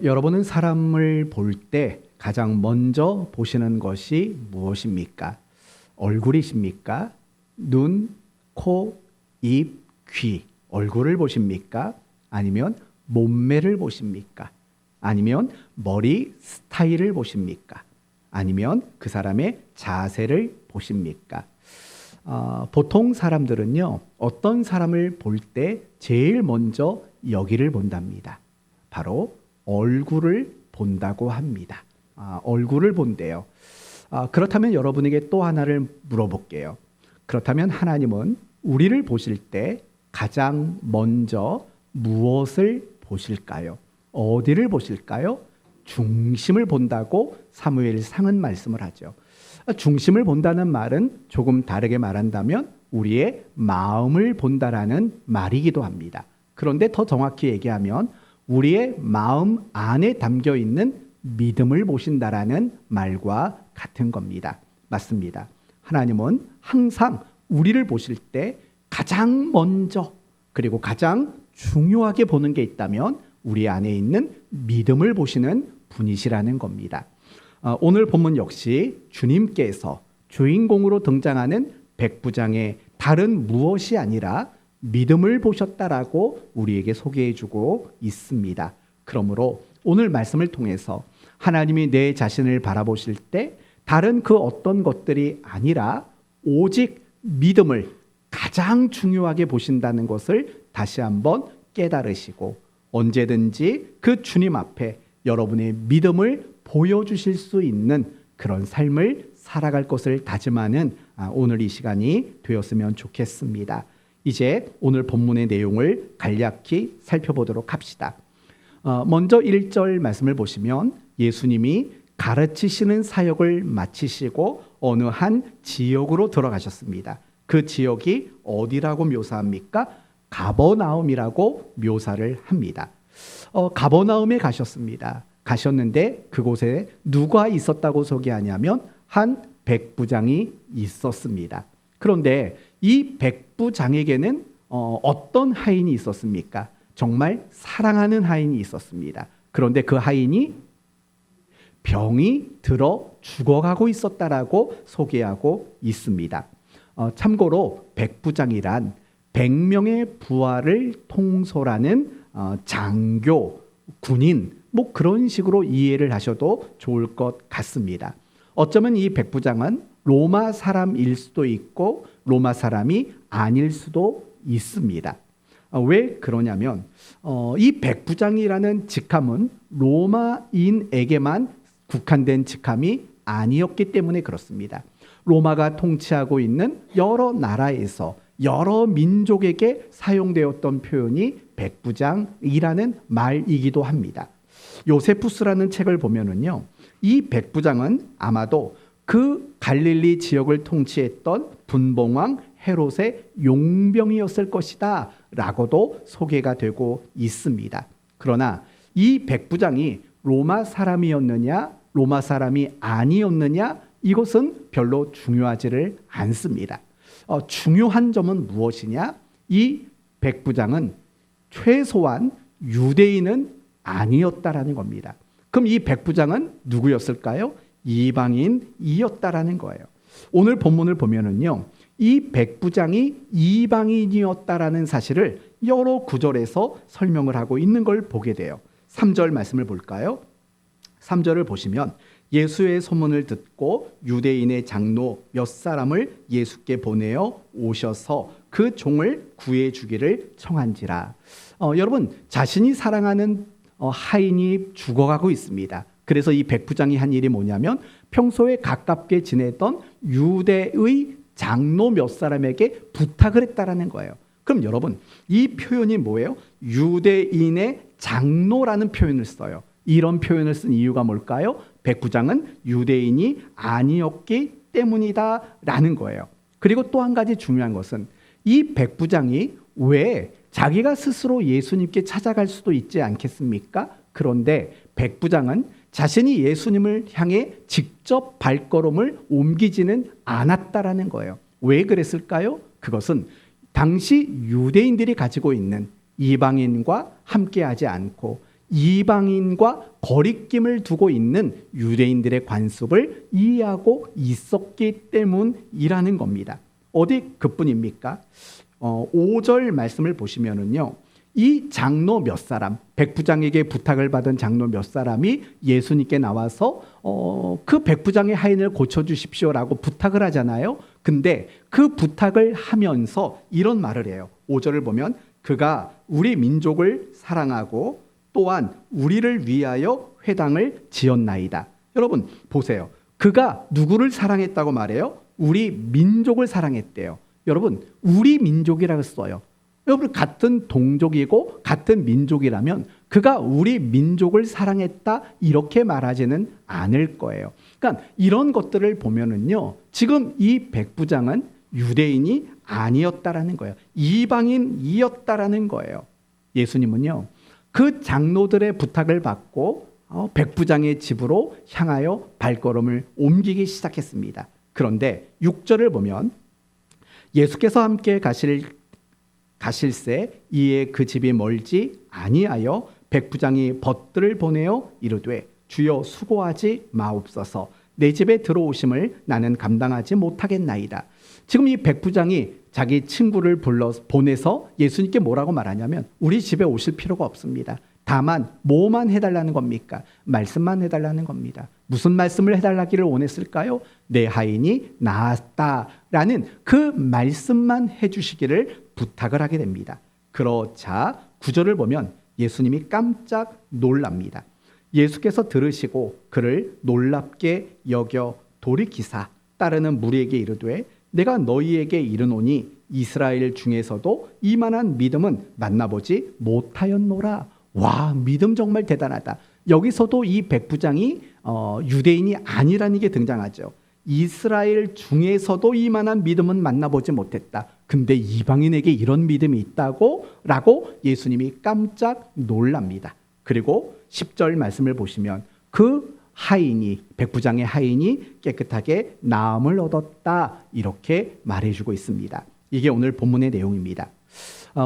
여러분은 사람을 볼 때 가장 먼저 보시는 것이 무엇입니까? 얼굴이십니까? 눈, 코, 입, 귀, 얼굴을 보십니까? 아니면 몸매를 보십니까? 아니면 머리 스타일을 보십니까? 아니면 그 사람의 자세를 보십니까? 보통 사람들은요, 어떤 사람을 볼 때 제일 먼저 여기를 본답니다. 바로 얼굴을 본다고 합니다. 얼굴을 본대요. 그렇다면 여러분에게 또 하나를 물어볼게요. 그렇다면 하나님은 우리를 보실 때 가장 먼저 무엇을 보실까요? 어디를 보실까요? 중심을 본다고 사무엘상은 말씀을 하죠. 중심을 본다는 말은 조금 다르게 말한다면 우리의 마음을 본다라는 말이기도 합니다. 그런데 더 정확히 얘기하면 우리의 마음 안에 담겨 있는 믿음을 보신다라는 말과 같은 겁니다. 맞습니다. 하나님은 항상 우리를 보실 때 가장 먼저 그리고 가장 중요하게 보는 게 있다면 우리 안에 있는 믿음을 보시는 분이시라는 겁니다. 오늘 본문 역시 주님께서 주인공으로 등장하는 백부장의 다른 무엇이 아니라 믿음을 보셨다라고 우리에게 소개해주고 있습니다. 그러므로 오늘 말씀을 통해서 하나님이 내 자신을 바라보실 때 다른 그 어떤 것들이 아니라 오직 믿음을 가장 중요하게 보신다는 것을 다시 한번 깨달으시고 언제든지 그 주님 앞에 여러분의 믿음을 보여주실 수 있는 그런 삶을 살아갈 것을 다짐하는 오늘 이 시간이 되었으면 좋겠습니다. 이제 오늘 본문의 내용을 간략히 살펴보도록 합시다. 먼저 1절 말씀을 보시면 예수님이 가르치시는 사역을 마치시고 어느 한 지역으로 들어가셨습니다. 그 지역이 어디라고 묘사합니까? 가버나움이라고 묘사를 합니다. 가버나움에 가셨는데 그곳에 누가 있었다고 소개하냐면 한 백부장이 있었습니다. 그런데 이 백부장에게는 어떤 하인이 있었습니까? 정말 사랑하는 하인이 있었습니다. 그런데 그 하인이 병이 들어 죽어가고 있었다라고 소개하고 있습니다. 참고로 백부장이란 100명의 부하를 통솔하는 장교, 군인 뭐 그런 식으로 이해를 하셔도 좋을 것 같습니다. 어쩌면 이 백부장은 로마 사람일 수도 있고 로마 사람이 아닐 수도 있습니다. 왜 그러냐면 이 백부장이라는 직함은 로마인에게만 국한된 직함이 아니었기 때문에 그렇습니다. 로마가 통치하고 있는 여러 나라에서 여러 민족에게 사용되었던 표현이 백부장이라는 말이기도 합니다. 요세푸스라는 책을 보면은요, 이 백부장은 아마도 그 갈릴리 지역을 통치했던 분봉왕 헤롯의 용병이었을 것이다 라고도 소개가 되고 있습니다. 그러나 이 백부장이 로마 사람이었느냐 로마 사람이 아니었느냐 이것은 별로 중요하지를 않습니다. 중요한 점은 무엇이냐? 이 백부장은 최소한 유대인은 아니었다라는 겁니다. 그럼 이 백부장은 누구였을까요? 이방인이었다라는 거예요. 오늘 본문을 보면은요, 이 백부장이 이방인이었다라는 사실을 여러 구절에서 설명을 하고 있는 걸 보게 돼요. 3절 말씀을 볼까요? 3절을 보시면 예수의 소문을 듣고 유대인의 장로 몇 사람을 예수께 보내어 오셔서 그 종을 구해 주기를 청한지라. 여러분, 자신이 사랑하는 하인이 죽어가고 있습니다. 그래서 이 백부장이 한 일이 뭐냐면 평소에 가깝게 지내던 유대의 장로 몇 사람에게 부탁을 했다라는 거예요. 그럼 여러분, 이 표현이 뭐예요? 유대인의 장로라는 표현을 써요. 이런 표현을 쓴 이유가 뭘까요? 백부장은 유대인이 아니었기 때문이다라는 거예요. 그리고 또 한 가지 중요한 것은 이 백부장이 왜 자기가 스스로 예수님께 찾아갈 수도 있지 않겠습니까? 그런데 백부장은 자신이 예수님을 향해 직접 발걸음을 옮기지는 않았다라는 거예요. 왜 그랬을까요? 그것은 당시 유대인들이 가지고 있는 이방인과 함께하지 않고 이방인과 거리낌을 두고 있는 유대인들의 관습을 이해하고 있었기 때문이라는 겁니다. 어디 그뿐입니까? 5절 말씀을 보시면은요, 이 장로 몇 사람, 백부장에게 부탁을 받은 장로 몇 사람이 예수님께 나와서 그 백부장의 하인을 고쳐주십시오라고 부탁을 하잖아요. 근데 그 부탁을 하면서 이런 말을 해요. 5절을 보면 그가 우리 민족을 사랑하고 또한 우리를 위하여 회당을 지었나이다. 여러분 보세요. 그가 누구를 사랑했다고 말해요? 우리 민족을 사랑했대요. 여러분 우리 민족이라고 써요. 여러분 같은 동족이고 같은 민족이라면 그가 우리 민족을 사랑했다 이렇게 말하지는 않을 거예요. 그러니까 이런 것들을 보면은요, 지금 이 백부장은 유대인이 아니었다라는 거예요. 이방인이었다라는 거예요. 예수님은요, 그 장로들의 부탁을 받고 백부장의 집으로 향하여 발걸음을 옮기기 시작했습니다. 그런데 6절을 보면 예수께서 함께 가실새 이에 그 집이 멀지 아니하여 백부장이 벗들을 보내어 이르되 주여 수고하지 마옵소서 내 집에 들어오심을 나는 감당하지 못하겠나이다. 지금 이 백부장이 자기 친구를 보내서 예수님께 뭐라고 말하냐면 우리 집에 오실 필요가 없습니다. 다만 뭐만 해달라는 겁니까? 말씀만 해달라는 겁니다. 무슨 말씀을 해달라기를 원했을까요? 내 하인이 나았다라는 그 말씀만 해주시기를 부탁을 하게 됩니다. 그러자 9절을 보면 예수님이 깜짝 놀랍니다. 예수께서 들으시고 그를 놀랍게 여겨 돌이키사 따르는 무리에게 이르되 내가 너희에게 이르노니 이스라엘 중에서도 이만한 믿음은 만나보지 못하였노라. 와, 믿음 정말 대단하다. 여기서도 이 백부장이 유대인이 아니라는 게 등장하죠. 이스라엘 중에서도 이만한 믿음은 만나보지 못했다. 근데 이방인에게 이런 믿음이 있다고? 라고 예수님이 깜짝 놀랍니다. 그리고 10절 말씀을 보시면 그 하인이, 백부장의 하인이 깨끗하게 나음을 얻었다. 이렇게 말해주고 있습니다. 이게 오늘 본문의 내용입니다.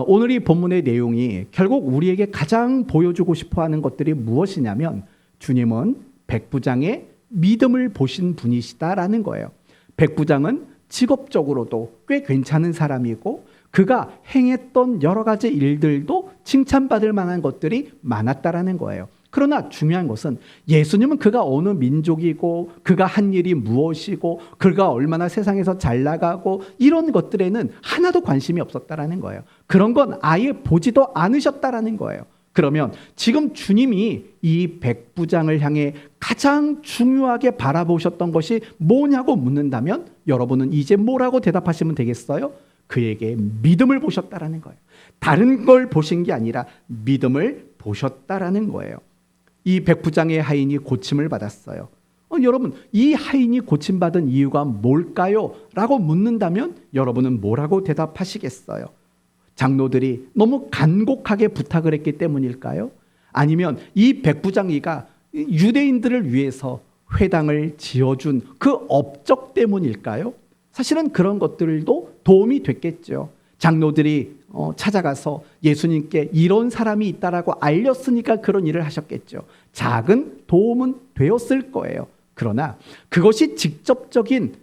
오늘 이 본문의 내용이 결국 우리에게 가장 보여주고 싶어하는 것들이 무엇이냐면 주님은 백부장의 믿음을 보신 분이시다라는 거예요. 백부장은 직업적으로도 꽤 괜찮은 사람이고 그가 행했던 여러 가지 일들도 칭찬받을 만한 것들이 많았다라는 거예요. 그러나 중요한 것은 예수님은 그가 어느 민족이고 그가 한 일이 무엇이고 그가 얼마나 세상에서 잘 나가고 이런 것들에는 하나도 관심이 없었다라는 거예요. 그런 건 아예 보지도 않으셨다라는 거예요. 그러면 지금 주님이 이 백부장을 향해 가장 중요하게 바라보셨던 것이 뭐냐고 묻는다면 여러분은 이제 뭐라고 대답하시면 되겠어요? 그에게 믿음을 보셨다라는 거예요. 다른 걸 보신 게 아니라 믿음을 보셨다라는 거예요. 이 백부장의 하인이 고침을 받았어요. 여러분, 이 하인이 고침받은 이유가 뭘까요? 라고 묻는다면 여러분은 뭐라고 대답하시겠어요? 장로들이 너무 간곡하게 부탁을 했기 때문일까요? 아니면 이 백부장이가 유대인들을 위해서 회당을 지어준 그 업적 때문일까요? 사실은 그런 것들도 도움이 됐겠죠. 장로들이 찾아가서 예수님께 이런 사람이 있다라고 알렸으니까 그런 일을 하셨겠죠. 작은 도움은 되었을 거예요. 그러나 그것이 직접적인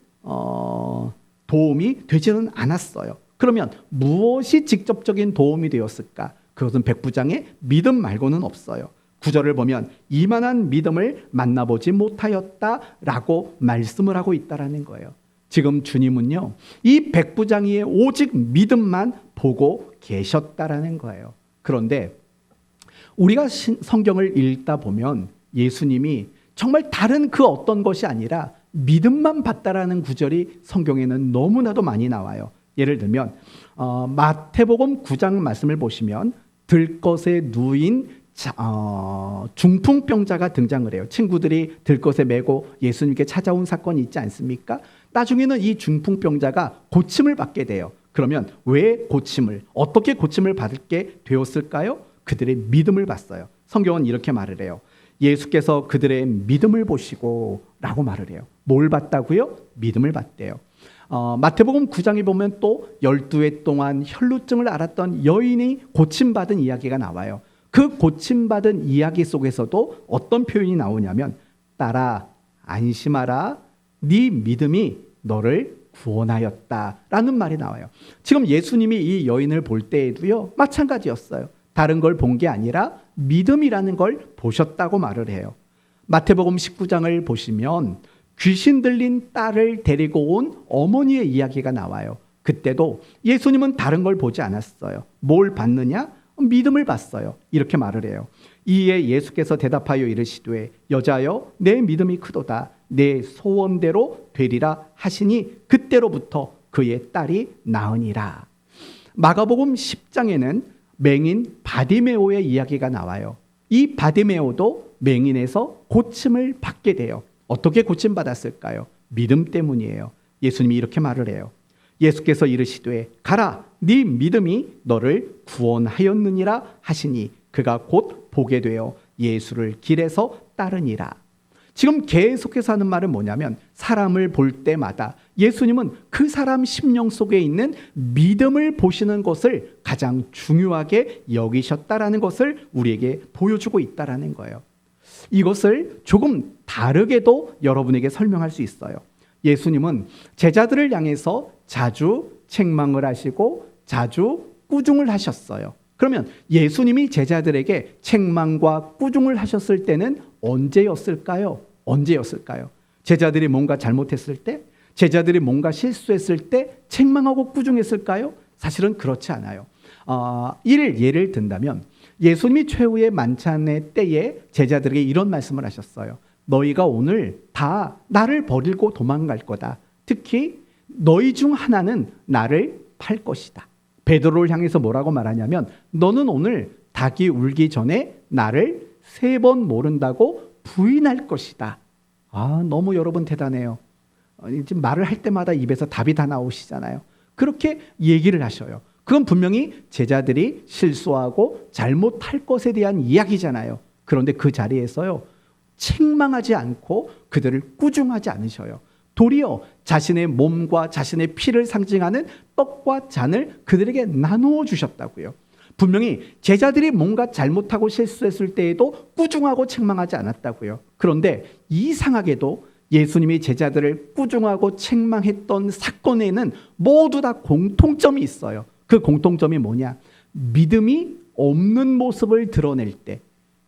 도움이 되지는 않았어요. 그러면 무엇이 직접적인 도움이 되었을까? 그것은 백부장의 믿음 말고는 없어요. 9절을 보면 이만한 믿음을 만나보지 못하였다라고 말씀을 하고 있다라는 거예요. 지금 주님은요, 이 백부장이의 오직 믿음만 보고 계셨다라는 거예요. 그런데 우리가 성경을 읽다 보면 예수님이 정말 다른 그 어떤 것이 아니라 믿음만 봤다라는 구절이 성경에는 너무나도 많이 나와요. 예를 들면 마태복음 9장 말씀을 보시면 들것에 누인 중풍병자가 등장을 해요. 친구들이 들것에 메고 예수님께 찾아온 사건이 있지 않습니까? 나중에는 이 중풍병자가 고침을 받게 돼요. 그러면 왜 고침을, 어떻게 고침을 받게 되었을까요? 그들의 믿음을 봤어요. 성경은 이렇게 말을 해요. 예수께서 그들의 믿음을 보시고 라고 말을 해요. 뭘 봤다고요? 믿음을 봤대요. 마태복음 9장에 보면 또 12해 동안 혈루증을 앓았던 여인이 고침받은 이야기가 나와요. 그 고침받은 이야기 속에서도 어떤 표현이 나오냐면 딸아 안심하라 네 믿음이 너를 구원하였다라는 말이 나와요. 지금 예수님이 이 여인을 볼 때에도요 마찬가지였어요. 다른 걸 본 게 아니라 믿음이라는 걸 보셨다고 말을 해요. 마태복음 19장을 보시면 귀신 들린 딸을 데리고 온 어머니의 이야기가 나와요. 그때도 예수님은 다른 걸 보지 않았어요. 뭘 봤느냐? 믿음을 봤어요. 이렇게 말을 해요. 이에 예수께서 대답하여 이르시되 여자여 내 믿음이 크도다. 내 소원대로 되리라 하시니 그때로부터 그의 딸이 나으니라. 마가복음 10장에는 맹인 바디메오의 이야기가 나와요. 이 바디메오도 맹인에서 고침을 받게 돼요. 어떻게 고침받았을까요? 믿음 때문이에요. 예수님이 이렇게 말을 해요. 예수께서 이르시되 가라 네 믿음이 너를 구원하였느니라 하시니 그가 곧 보게 되어 예수를 길에서 따르니라. 지금 계속해서 하는 말은 뭐냐면 사람을 볼 때마다 예수님은 그 사람 심령 속에 있는 믿음을 보시는 것을 가장 중요하게 여기셨다라는 것을 우리에게 보여주고 있다라는 거예요. 이것을 조금 다르게도 여러분에게 설명할 수 있어요. 예수님은 제자들을 향해서 자주 책망을 하시고 자주 꾸중을 하셨어요. 그러면 예수님이 제자들에게 책망과 꾸중을 하셨을 때는 언제였을까요? 제자들이 뭔가 잘못했을 때? 제자들이 뭔가 실수했을 때 책망하고 꾸중했을까요? 사실은 그렇지 않아요. 예를 든다면 예수님이 최후의 만찬의 때에 제자들에게 이런 말씀을 하셨어요. 너희가 오늘 다 나를 버리고 도망갈 거다. 특히 너희 중 하나는 나를 팔 것이다. 베드로를 향해서 뭐라고 말하냐면 너는 오늘 닭이 울기 전에 나를 3번 모른다고 부인할 것이다. 너무 여러분 대단해요. 지금 말을 할 때마다 입에서 답이 다 나오시잖아요. 그렇게 얘기를 하셔요. 그건 분명히 제자들이 실수하고 잘못할 것에 대한 이야기잖아요. 그런데 그 자리에서요 책망하지 않고 그들을 꾸중하지 않으셔요. 도리어 자신의 몸과 자신의 피를 상징하는 떡과 잔을 그들에게 나누어 주셨다고요. 분명히 제자들이 뭔가 잘못하고 실수했을 때에도 꾸중하고 책망하지 않았다고요. 그런데 이상하게도 예수님이 제자들을 꾸중하고 책망했던 사건에는 모두 다 공통점이 있어요. 그 공통점이 뭐냐? 믿음이 없는 모습을 드러낼 때,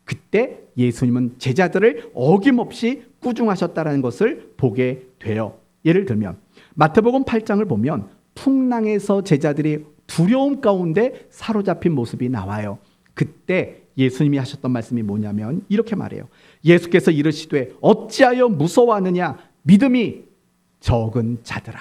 그때 예수님은 제자들을 어김없이 꾸중하셨다는 것을 보게 돼요. 예를 들면 마태복음 8장을 보면 풍랑에서 제자들이 두려움 가운데 사로잡힌 모습이 나와요. 그때 예수님이 하셨던 말씀이 뭐냐면 이렇게 말해요. 예수께서 이르시되 어찌하여 무서워하느냐 믿음이 적은 자들아.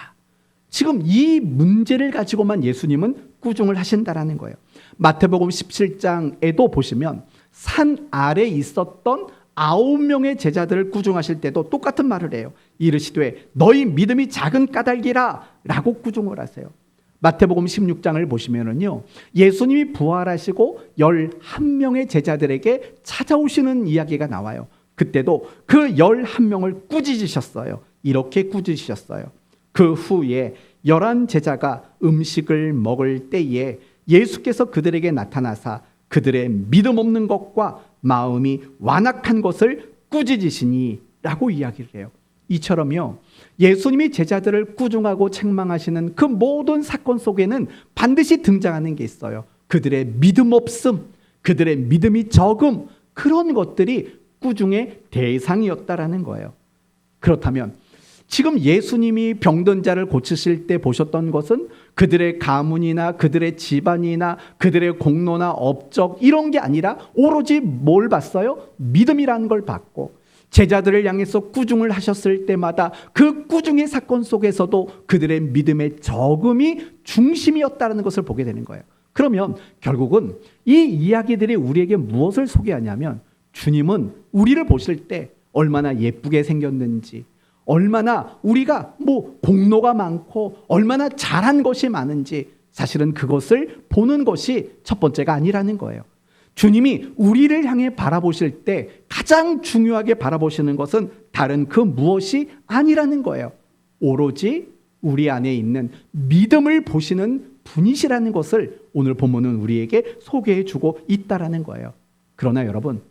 지금 이 문제를 가지고만 예수님은 꾸중을 하신다라는 거예요. 마태복음 17장에도 보시면 산 아래 있었던 9명의 제자들을 꾸중하실 때도 똑같은 말을 해요. 이르시되 너희 믿음이 작은 까닭이라 라고 꾸중을 하세요. 마태복음 16장을 보시면은요, 예수님이 부활하시고 11명의 제자들에게 찾아오시는 이야기가 나와요. 그때도 그 11명을 꾸짖으셨어요. 이렇게 꾸짖으셨어요. 그 후에 11 제자가 음식을 먹을 때에 예수께서 그들에게 나타나사 그들의 믿음 없는 것과 마음이 완악한 것을 꾸짖으시니 라고 이야기를 해요. 이처럼요, 예수님이 제자들을 꾸중하고 책망하시는 그 모든 사건 속에는 반드시 등장하는 게 있어요. 그들의 믿음 없음, 그들의 믿음이 적음, 그런 것들이 꾸중의 대상이었다라는 거예요. 그렇다면 지금 예수님이 병든 자를 고치실 때 보셨던 것은 그들의 가문이나 그들의 집안이나 그들의 공로나 업적 이런 게 아니라 오로지 뭘 봤어요? 믿음이라는 걸 봤고, 제자들을 향해서 꾸중을 하셨을 때마다 그 꾸중의 사건 속에서도 그들의 믿음의 적음이 중심이었다는 것을 보게 되는 거예요. 그러면 결국은 이 이야기들이 우리에게 무엇을 소개하냐면, 주님은 우리를 보실 때 얼마나 예쁘게 생겼는지, 얼마나 우리가 공로가 많고 얼마나 잘한 것이 많은지, 사실은 그것을 보는 것이 첫 번째가 아니라는 거예요. 주님이 우리를 향해 바라보실 때 가장 중요하게 바라보시는 것은 다른 그 무엇이 아니라는 거예요. 오로지 우리 안에 있는 믿음을 보시는 분이시라는 것을 오늘 본문은 우리에게 소개해 주고 있다라는 거예요. 그러나 여러분,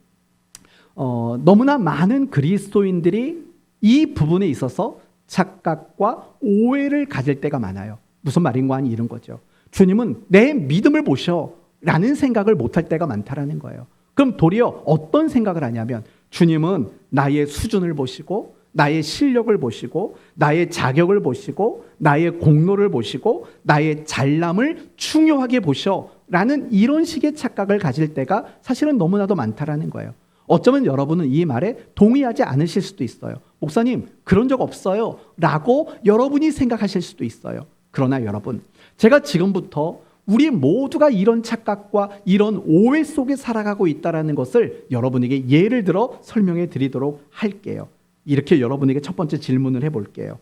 너무나 많은 그리스도인들이 이 부분에 있어서 착각과 오해를 가질 때가 많아요. 무슨 말인가 하니 이런 거죠. 주님은 내 믿음을 보셔 라는 생각을 못할 때가 많다라는 거예요. 그럼 도리어 어떤 생각을 하냐면 주님은 나의 수준을 보시고 나의 실력을 보시고 나의 자격을 보시고 나의 공로를 보시고 나의 잘남을 중요하게 보셔 라는 이런 식의 착각을 가질 때가 사실은 너무나도 많다라는 거예요. 어쩌면 여러분은 이 말에 동의하지 않으실 수도 있어요. 목사님, 그런 적 없어요 라고 여러분이 생각하실 수도 있어요. 그러나 여러분, 제가 지금부터 우리 모두가 이런 착각과 이런 오해 속에 살아가고 있다는 것을 여러분에게 예를 들어 설명해 드리도록 할게요. 이렇게 여러분에게 첫 번째 질문을 해볼게요.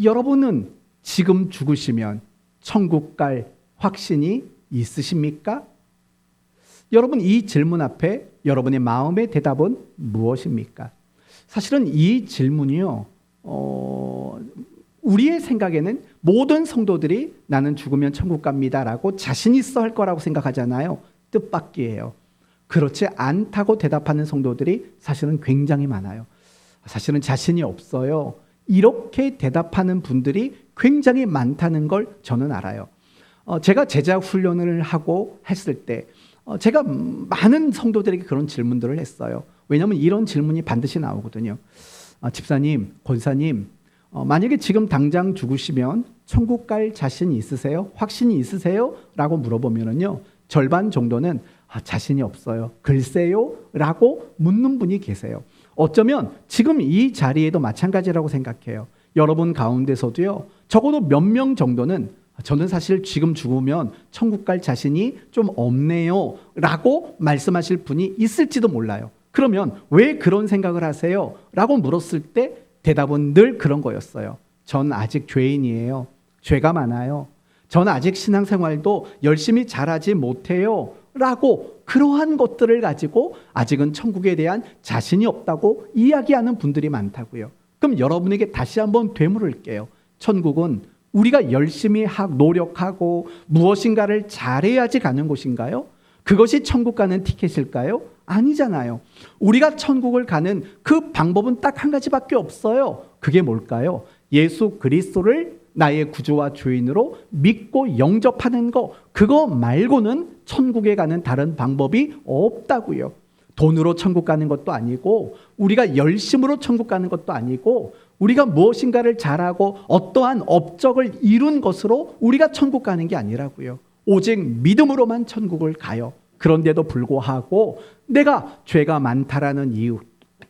여러분은 지금 죽으시면 천국 갈 확신이 있으십니까? 여러분, 이 질문 앞에 여러분의 마음의 대답은 무엇입니까? 사실은 이 질문이요, 우리의 생각에는 모든 성도들이 나는 죽으면 천국 갑니다라고 자신 있어 할 거라고 생각하잖아요. 뜻밖이에요. 그렇지 않다고 대답하는 성도들이 사실은 굉장히 많아요. 사실은 자신이 없어요. 이렇게 대답하는 분들이 굉장히 많다는 걸 저는 알아요. 제가 제자 훈련을 하고 했을 때 제가 많은 성도들에게 그런 질문들을 했어요. 왜냐하면 이런 질문이 반드시 나오거든요. 집사님, 권사님, 만약에 지금 당장 죽으시면 천국 갈 자신 있으세요? 확신이 있으세요? 라고 물어보면요, 절반 정도는 자신이 없어요. 글쎄요? 라고 묻는 분이 계세요. 어쩌면 지금 이 자리에도 마찬가지라고 생각해요. 여러분 가운데서도요, 적어도 몇 명 정도는 저는 사실 지금 죽으면 천국 갈 자신이 좀 없네요 라고 말씀하실 분이 있을지도 몰라요. 그러면 왜 그런 생각을 하세요? 라고 물었을 때 대답은 늘 그런 거였어요. 전 아직 죄인이에요. 죄가 많아요. 전 아직 신앙생활도 열심히 잘하지 못해요 라고 그러한 것들을 가지고 아직은 천국에 대한 자신이 없다고 이야기하는 분들이 많다고요. 그럼 여러분에게 다시 한번 되물을게요. 천국은 우리가 열심히 노력하고 무엇인가를 잘해야지 가는 곳인가요? 그것이 천국 가는 티켓일까요? 아니잖아요. 우리가 천국을 가는 그 방법은 딱 한 가지밖에 없어요. 그게 뭘까요? 예수 그리스도를 나의 구주와 주인으로 믿고 영접하는 거, 그거 말고는 천국에 가는 다른 방법이 없다고요. 돈으로 천국 가는 것도 아니고 우리가 열심으로 천국 가는 것도 아니고 우리가 무엇인가를 잘하고 어떠한 업적을 이룬 것으로 우리가 천국 가는 게 아니라고요. 오직 믿음으로만 천국을 가요. 그런데도 불구하고 내가 죄가 많다라는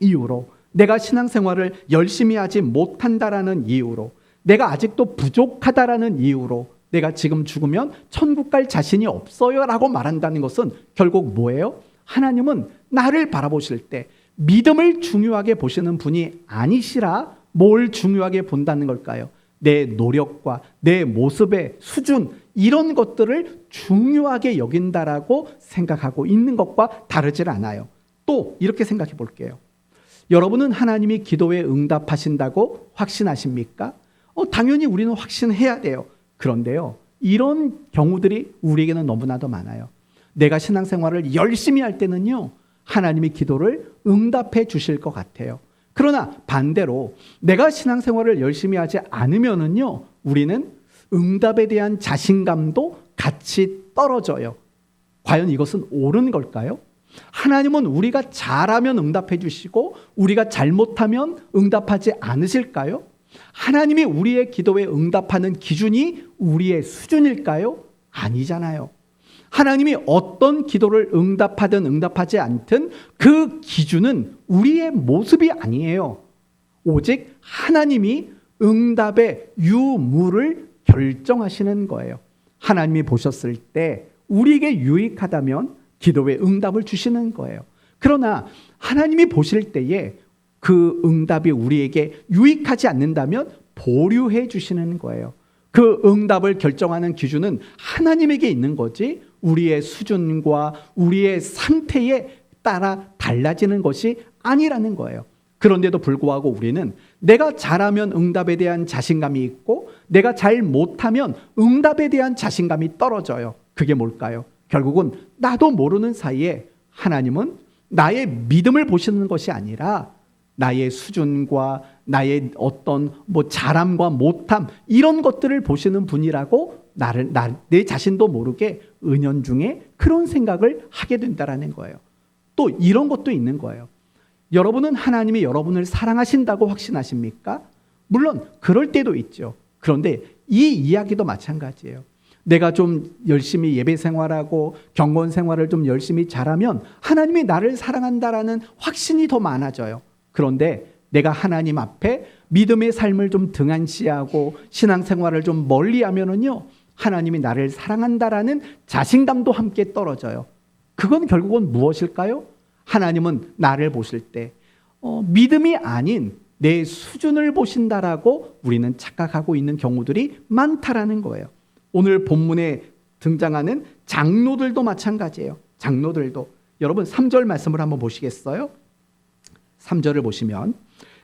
이유로, 내가 신앙생활을 열심히 하지 못한다라는 이유로, 내가 아직도 부족하다라는 이유로 내가 지금 죽으면 천국 갈 자신이 없어요 라고 말한다는 것은 결국 뭐예요? 하나님은 나를 바라보실 때 믿음을 중요하게 보시는 분이 아니시라 뭘 중요하게 본다는 걸까요? 내 노력과 내 모습의 수준, 이런 것들을 중요하게 여긴다라고 생각하고 있는 것과 다르질 않아요. 또 이렇게 생각해 볼게요. 여러분은 하나님이 기도에 응답하신다고 확신하십니까? 당연히 우리는 확신해야 돼요. 그런데요, 이런 경우들이 우리에게는 너무나도 많아요. 내가 신앙생활을 열심히 할 때는요, 하나님이 기도를 응답해 주실 것 같아요. 그러나 반대로 내가 신앙생활을 열심히 하지 않으면은요, 우리는 응답에 대한 자신감도 같이 떨어져요. 과연 이것은 옳은 걸까요? 하나님은 우리가 잘하면 응답해 주시고 우리가 잘못하면 응답하지 않으실까요? 하나님이 우리의 기도에 응답하는 기준이 우리의 수준일까요? 아니잖아요. 하나님이 어떤 기도를 응답하든 응답하지 않든 그 기준은 우리의 모습이 아니에요. 오직 하나님이 응답의 유무를 결정하시는 거예요. 하나님이 보셨을 때 우리에게 유익하다면 기도에 응답을 주시는 거예요. 그러나 하나님이 보실 때에 그 응답이 우리에게 유익하지 않는다면 보류해 주시는 거예요. 그 응답을 결정하는 기준은 하나님에게 있는 거지 우리의 수준과 우리의 상태에 따라 달라지는 것이 아니라는 거예요. 그런데도 불구하고 우리는 내가 잘하면 응답에 대한 자신감이 있고 내가 잘 못하면 응답에 대한 자신감이 떨어져요. 그게 뭘까요? 결국은 나도 모르는 사이에 하나님은 나의 믿음을 보시는 것이 아니라 나의 수준과 나의 어떤 잘함과 못함 이런 것들을 보시는 분이라고 내 자신도 모르게 은연중에 그런 생각을 하게 된다라는 거예요. 또 이런 것도 있는 거예요. 여러분은 하나님이 여러분을 사랑하신다고 확신하십니까? 물론 그럴 때도 있죠. 그런데 이 이야기도 마찬가지예요. 내가 좀 열심히 예배 생활하고 경건 생활을 좀 열심히 잘하면 하나님이 나를 사랑한다라는 확신이 더 많아져요. 그런데 내가 하나님 앞에 믿음의 삶을 좀 등한시하고 신앙생활을 좀 멀리하면은요, 하나님이 나를 사랑한다라는 자신감도 함께 떨어져요. 그건 결국은 무엇일까요? 하나님은 나를 보실 때 믿음이 아닌 내 수준을 보신다라고 우리는 착각하고 있는 경우들이 많다라는 거예요. 오늘 본문에 등장하는 장로들도 마찬가지예요. 장로들도. 여러분 3절 말씀을 한번 보시겠어요? 3절을 보시면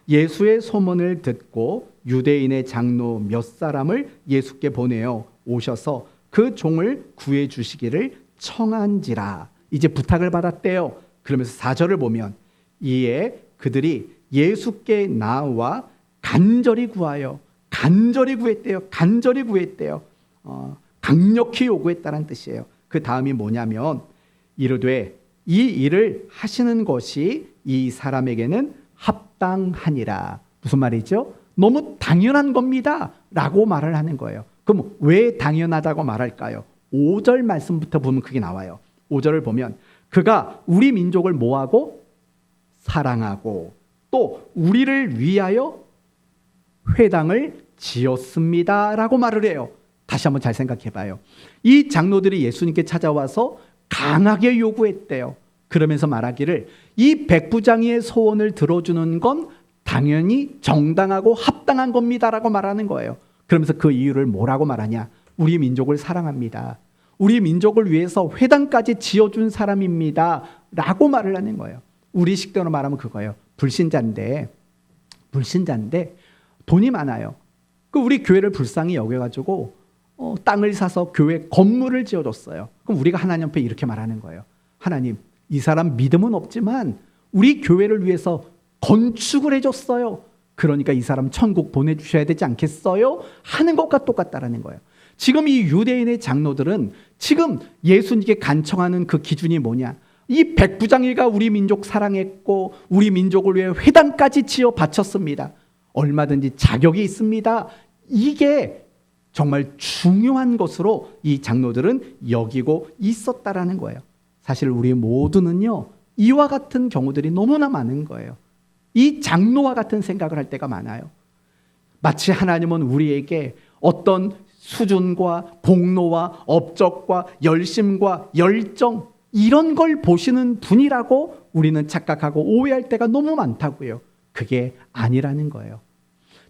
예수의 소문을 듣고 유대인의 장로 몇 사람을 예수께 보내어 오셔서 그 종을 구해 주시기를 청한지라. 이제 부탁을 받았대요. 그러면서 4절을 보면 이에 그들이 예수께 나와 간절히 구하여 간절히 구했대요. 강력히 요구했다는 뜻이에요. 그 다음이 뭐냐면 이르되 이 일을 하시는 것이 이 사람에게는 합당하니라. 무슨 말이죠? 너무 당연한 겁니다 라고 말을 하는 거예요. 그럼 왜 당연하다고 말할까요? 5절 말씀부터 보면 그게 나와요. 5절을 보면 그가 우리 민족을 뭐하고? 사랑하고 또 우리를 위하여 회당을 지었습니다 라고 말을 해요. 다시 한번 잘 생각해 봐요. 이 장로들이 예수님께 찾아와서 강하게 요구했대요. 그러면서 말하기를 이 백부장이의 소원을 들어주는 건 당연히 정당하고 합당한 겁니다 라고 말하는 거예요. 그러면서 그 이유를 뭐라고 말하냐? 우리 민족을 사랑합니다. 우리 민족을 위해서 회당까지 지어준 사람입니다 라고 말을 하는 거예요. 우리 식대로 말하면 그거예요. 불신자인데 돈이 많아요. 그 우리 교회를 불쌍히 여겨가지고 땅을 사서 교회 건물을 지어줬어요. 그럼 우리가 하나님 앞에 이렇게 말하는 거예요. 하나님, 이 사람 믿음은 없지만 우리 교회를 위해서 건축을 해줬어요. 그러니까 이 사람 천국 보내주셔야 되지 않겠어요? 하는 것과 똑같다라는 거예요. 지금 이 유대인의 장로들은 지금 예수님께 간청하는 그 기준이 뭐냐? 이 백부장이가 우리 민족 사랑했고 우리 민족을 위해 회당까지 지어 바쳤습니다. 얼마든지 자격이 있습니다. 이게 정말 중요한 것으로 이 장로들은 여기고 있었다라는 거예요. 사실 우리 모두는요, 이와 같은 경우들이 너무나 많은 거예요. 이 장로와 같은 생각을 할 때가 많아요. 마치 하나님은 우리에게 어떤 수준과 공로와 업적과 열심과 열정 이런 걸 보시는 분이라고 우리는 착각하고 오해할 때가 너무 많다고요. 그게 아니라는 거예요.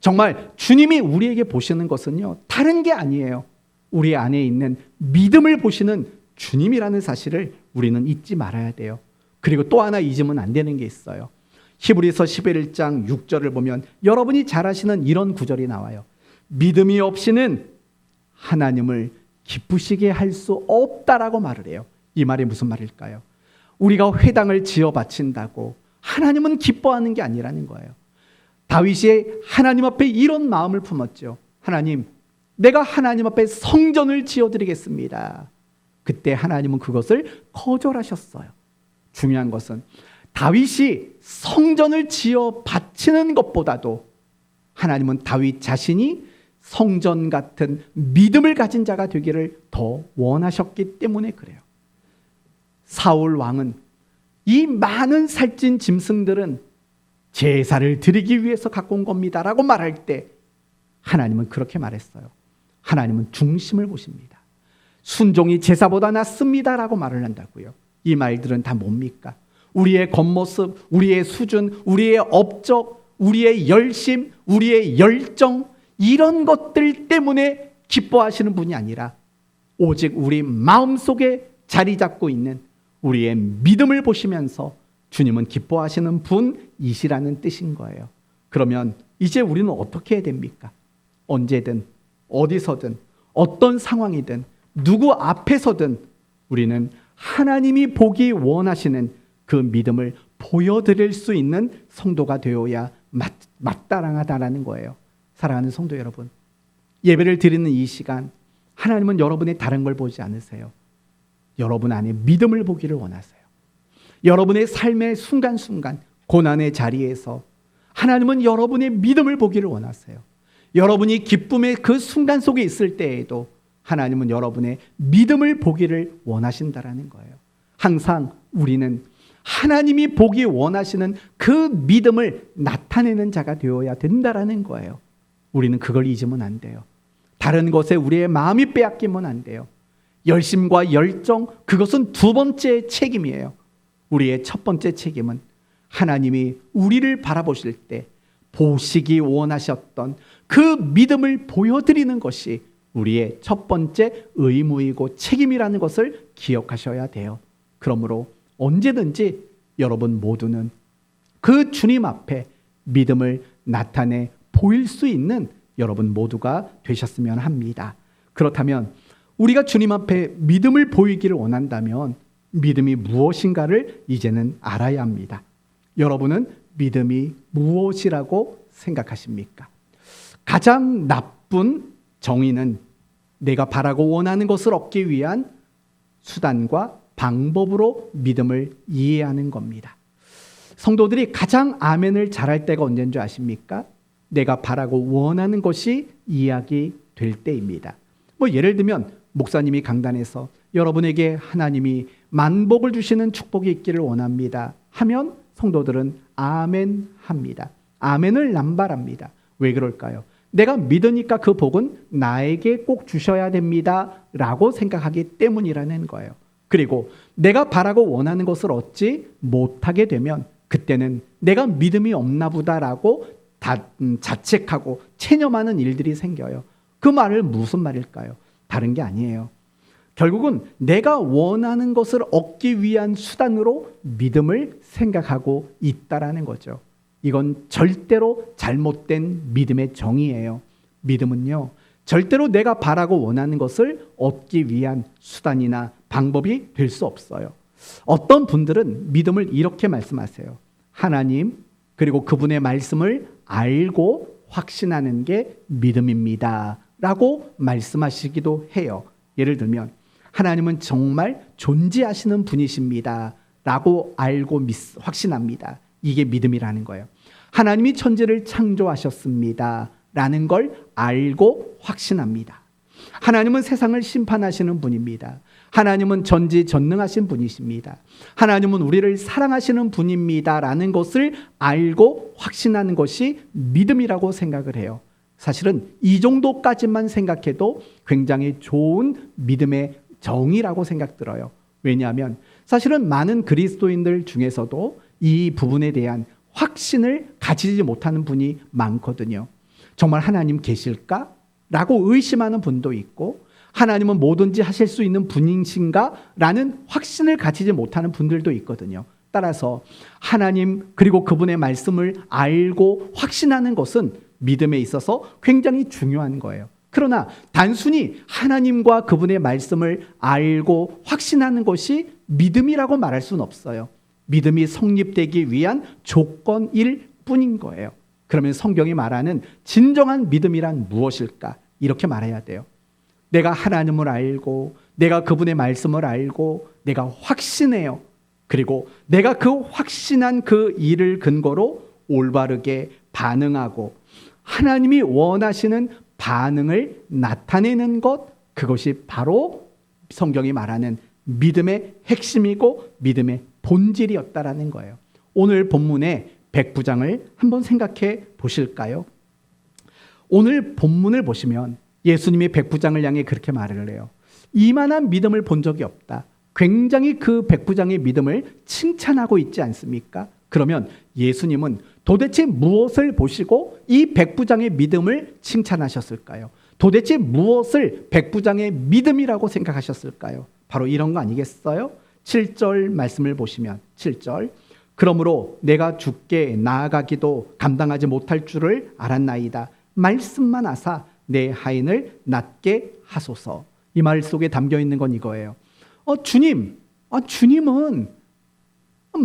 정말 주님이 우리에게 보시는 것은요, 다른 게 아니에요. 우리 안에 있는 믿음을 보시는 주님이라는 사실을 우리는 잊지 말아야 돼요. 그리고 또 하나 잊으면 안 되는 게 있어요. 히브리서 11장 6절을 보면 여러분이 잘 아시는 이런 구절이 나와요. 믿음이 없이는 하나님을 기쁘시게 할 수 없다라고 말을 해요. 이 말이 무슨 말일까요? 우리가 회당을 지어 바친다고 하나님은 기뻐하는 게 아니라는 거예요. 다윗이 하나님 앞에 이런 마음을 품었죠. 하나님, 내가 하나님 앞에 성전을 지어드리겠습니다. 그때 하나님은 그것을 거절하셨어요. 중요한 것은 다윗이 성전을 지어 바치는 것보다도 하나님은 다윗 자신이 성전 같은 믿음을 가진 자가 되기를 더 원하셨기 때문에 그래요. 사울 왕은 이 많은 살찐 짐승들은 제사를 드리기 위해서 갖고 온 겁니다라고 말할 때 하나님은 그렇게 말했어요. 하나님은 중심을 보십니다. 순종이 제사보다 낫습니다라고 말을 한다고요. 이 말들은 다 뭡니까? 우리의 겉모습, 우리의 수준, 우리의 업적, 우리의 열심, 우리의 열정 이런 것들 때문에 기뻐하시는 분이 아니라 오직 우리 마음속에 자리 잡고 있는 우리의 믿음을 보시면서 주님은 기뻐하시는 분이시라는 뜻인 거예요. 그러면 이제 우리는 어떻게 해야 됩니까? 언제든 어디서든 어떤 상황이든 누구 앞에서든 우리는 하나님이 보기 원하시는 그 믿음을 보여드릴 수 있는 성도가 되어야 마땅하다라는 거예요. 사랑하는 성도 여러분, 예배를 드리는 이 시간, 하나님은 여러분의 다른 걸 보지 않으세요. 여러분 안에 믿음을 보기를 원하세요. 여러분의 삶의 순간순간, 고난의 자리에서 하나님은 여러분의 믿음을 보기를 원하세요. 여러분이 기쁨의 그 순간 속에 있을 때에도 하나님은 여러분의 믿음을 보기를 원하신다라는 거예요. 항상 우리는 하나님이 보기 원하시는 그 믿음을 나타내는 자가 되어야 된다라는 거예요. 우리는 그걸 잊으면 안 돼요. 다른 것에 우리의 마음이 빼앗기면 안 돼요. 열심과 열정, 그것은 두 번째 책임이에요. 우리의 첫 번째 책임은 하나님이 우리를 바라보실 때 보시기 원하셨던 그 믿음을 보여드리는 것이 우리의 첫 번째 의무이고 책임이라는 것을 기억하셔야 돼요. 그러므로 언제든지 여러분 모두는 그 주님 앞에 믿음을 나타내 보일 수 있는 여러분 모두가 되셨으면 합니다. 그렇다면 우리가 주님 앞에 믿음을 보이기를 원한다면 믿음이 무엇인가를 이제는 알아야 합니다. 여러분은 믿음이 무엇이라고 생각하십니까? 가장 나쁜 정의는 내가 바라고 원하는 것을 얻기 위한 수단과 방법으로 믿음을 이해하는 겁니다. 성도들이 가장 아멘을 잘할 때가 언제인 줄 아십니까? 내가 바라고 원하는 것이 이야기될 때입니다. 예를 들면 목사님이 강단에서 여러분에게 하나님이 만복을 주시는 축복이 있기를 원합니다 하면 성도들은 아멘 합니다. 아멘을 남발합니다. 왜 그럴까요? 내가 믿으니까 그 복은 나에게 꼭 주셔야 됩니다 라고 생각하기 때문이라는 거예요. 그리고 내가 바라고 원하는 것을 얻지 못하게 되면 그때는 내가 믿음이 없나 보다라고 자책하고 체념하는 일들이 생겨요. 그 말은 무슨 말일까요? 다른 게 아니에요. 결국은 내가 원하는 것을 얻기 위한 수단으로 믿음을 생각하고 있다라는 거죠. 이건 절대로 잘못된 믿음의 정의예요. 믿음은요, 절대로 내가 바라고 원하는 것을 얻기 위한 수단이나 방법이 될 수 없어요. 어떤 분들은 믿음을 이렇게 말씀하세요. 하나님 그리고 그분의 말씀을 알고 확신하는 게 믿음입니다 라고 말씀하시기도 해요. 예를 들면 하나님은 정말 존재하시는 분이십니다 라고 알고 확신합니다. 이게 믿음이라는 거예요. 하나님이 천지를 창조하셨습니다 라는 걸 알고 확신합니다. 하나님은 세상을 심판하시는 분입니다. 하나님은 전지전능하신 분이십니다. 하나님은 우리를 사랑하시는 분입니다 라는 것을 알고 확신하는 것이 믿음이라고 생각을 해요. 사실은 이 정도까지만 생각해도 굉장히 좋은 믿음의 정의라고 생각 들어요. 왜냐하면 사실은 많은 그리스도인들 중에서도 이 부분에 대한 확신을 가지지 못하는 분이 많거든요. 정말 하나님 계실까? 라고 의심하는 분도 있고 하나님은 뭐든지 하실 수 있는 분이신가? 라는 확신을 가지지 못하는 분들도 있거든요. 따라서 하나님 그리고 그분의 말씀을 알고 확신하는 것은 믿음에 있어서 굉장히 중요한 거예요. 그러나 단순히 하나님과 그분의 말씀을 알고 확신하는 것이 믿음이라고 말할 수는 없어요. 믿음이 성립되기 위한 조건일 뿐인 거예요. 그러면 성경이 말하는 진정한 믿음이란 무엇일까? 이렇게 말해야 돼요. 내가 하나님을 알고 내가 그분의 말씀을 알고 내가 확신해요. 그리고 내가 그 확신한 그 일을 근거로 올바르게 반응하고 하나님이 원하시는 반응을 나타내는 것, 그것이 바로 성경이 말하는 믿음의 핵심이고 믿음의 본질이었다라는 거예요. 오늘 본문의 백부장을 한번 생각해 보실까요? 오늘 본문을 보시면 예수님이 백부장을 향해 그렇게 말을 해요. 이만한 믿음을 본 적이 없다. 굉장히 그 백부장의 믿음을 칭찬하고 있지 않습니까? 그러면 예수님은 도대체 무엇을 보시고 이 백부장의 믿음을 칭찬하셨을까요? 도대체 무엇을 백부장의 믿음이라고 생각하셨을까요? 바로 이런 거 아니겠어요? 7절 말씀을 보시면 7절 그러므로 내가 주께 나아가기도 감당하지 못할 줄을 알았나이다. 말씀만 하사 내 하인을 낫게 하소서. 이 말 속에 담겨 있는 건 이거예요. 주님은